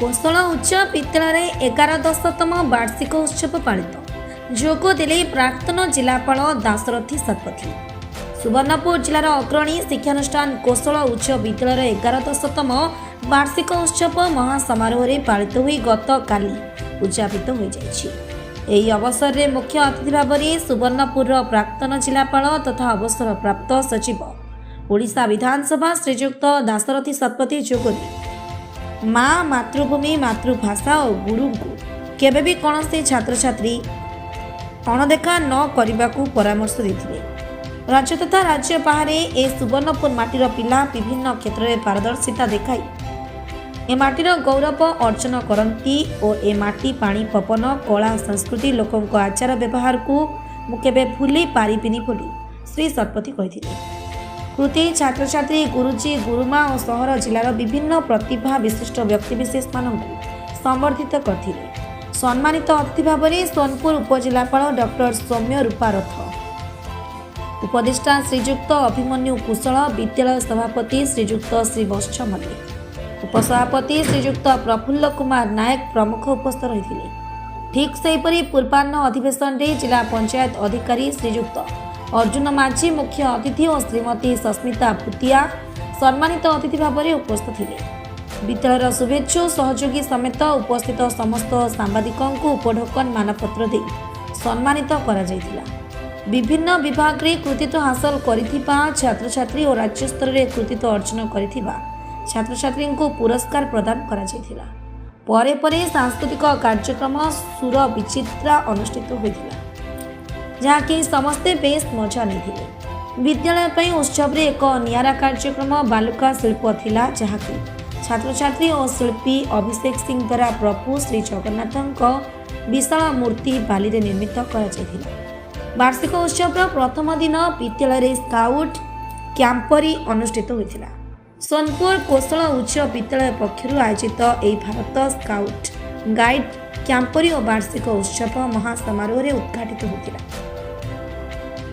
कोशल उच्च विद्यालय 11तम वार्षिक उत्सव पालित जोगदेले प्राक्तन जिलापाल दाशरथी शतपथी। सुवर्णपुर जिलार अग्रणी शिक्षानुष्ठान कोशल उच्च विद्यालय 11तम वार्षिक उत्सव महासमारोह पालित हुई गत काली उद्यापित हो जाइछि। ଏହି ଅବସରରେ ମୁଖ୍ୟ ଅତିଥି ଭାବରେ ସୁବର୍ଣ୍ଣପୁରର ପ୍ରାକ୍ତନ ଜିଲ୍ଲାପାଳ ତଥା ଅବସରପ୍ରାପ୍ତ ସଚିବ ଓଡ଼ିଶା ବିଧାନସଭା ଶ୍ରୀଯୁକ୍ତ ଦାଶରଥୀ ଶତପଥୀ ଯୋଗଦେଇ ମା ମାତୃଭୂମି ମାତୃଭାଷା ଓ ଗୁରୁଙ୍କୁ କେବେ ବି କୌଣସି ଛାତ୍ରଛାତ୍ରୀ ଅଣଦେଖା ନ କରିବାକୁ ପରାମର୍ଶ ଦେଇଥିଲେ। ରାଜ୍ୟ ତଥା ରାଜ୍ୟ ବାହାରେ ଏ ସୁବର୍ଣ୍ଣପୁର ମାଟିର ପିଲା ବିଭିନ୍ନ କ୍ଷେତ୍ରରେ ପାରଦର୍ଶିତା ଦେଖାଇ ए माटीर गौरव अर्जन करती और ए माटी पानी पवन कला संस्कृति लोकों आचार व्यवहार को मुझे भूली पारिबिनी बोली श्री शतपथी कही। कृति छात्र छात्री गुरुजी गुरुमा और सहर जिलार विभिन्न प्रतिभा विशिष्ट व्यक्तिविशेष मानक संबर्धित करते। सम्मानित अतिथि भाव में सोनपुर उपजिलापाल डॉक्टर सौम्य रूपारथ, उपदेष्टा श्रीजुक्त अभिमन्यु कुशल, विद्यालय सभापति श्रीजुक्त श्री वत्स मल्लिक, उपसभापति श्रीजुक्त प्रफुल्ल कुमार नायक प्रमुख उपस्थित रही। ठीक सेहीपरि पूर्वाह्न अधिवेशन में जिला पंचायत अधिकारी श्रीजुक्त अर्जुन माझी मुख्य अतिथि और श्रीमती सस्मिता भूतिया सम्मानित अतिथि भाव में उपस्थित थे। विद्यालय शुभेच्छु सहयोगी समेत उपस्थित समस्त सांबादिकों को उपढोकन मानपत्र दे सम्मानित करा जायतिला। विभिन्न विभाग में कृतित्व हासिल करिथिबा छात्र छात्री और राज्य स्तर में कृतित्व अर्जन करिथिबा छात्र छात्री को पुरस्कार प्रदान करा जायतिला। परे परे सांस्कृतिक कार्यक्रम सुर विचित्रा अनुष्ठित होइतिला, जहाँकि समस्ते बेस मजा नहीं। विद्यालय पर उत्सव रे एक नियारा कार्यक्रम बालुका शिल्प थिला, जहाँकि छात्र छात्री और शिल्पी अभिषेक सिंह द्वारा प्रभु श्री जगन्नाथों विशाल मूर्ति बाली रे निर्मित करा जायतिला। वार्षिक उत्सव प्रथम दिन विद्यालय स्काउट कैंपरी अनुष्ठित होइतिला। सोनपुर कोशल उच्च विद्यालय पक्षर आयोजित यह भारत स्काउट गाइड कैंपरी और वार्षिक उत्सव महासमारोह उद्घाटित होता।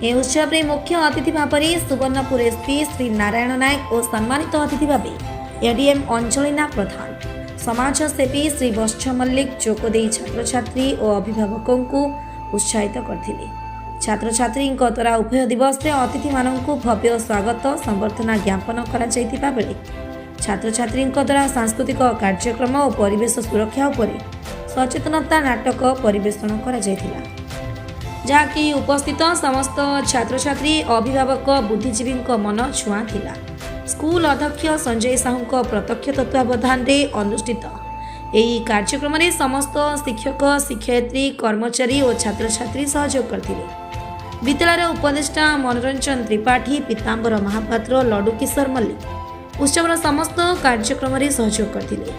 यह उत्सव में मुख्य अतिथि भाव में सुवर्णपुर एसपी श्री नारायण नायक और सम्मानित अतिथि भाव एडीएम अंजलिना प्रधान, समाजसेवी श्री वत्स मल्लिक जोगदेई छात्र छात्री और अभिभावकों को उत्साहित करथिले। छात्र छात्री द्वारा उभय दिवस में अतिथि मानक भव्य स्वागत संबर्धना ज्ञापन करा जायतिबा बेले छात्र छात्री द्वारा सांस्कृतिक कार्यक्रम और परिवेश सुरक्षा उपर सचेतनता नाटक परिवेषण करा जायतिला, जहाँकि उपस्थित समस्त छात्र छात्री अभिभावक बुद्धिजीवी मन छुआ थिला। स्कूल अध्यक्ष संजय साहू प्रत्यक्ष तत्वावधान में अनुष्ठित यह कार्यक्रम में समस्त शिक्षक शिक्षयित्री कर्मचारी और छात्र छात्री सहयोग करथिले। विद्यालय उपदेष्टा मनोरंजन त्रिपाठी, पीताम्बर महापात्र, लड्डू किशोर मल्लिक उत्सव समस्त कार्यक्रम में सहयोग करथिले।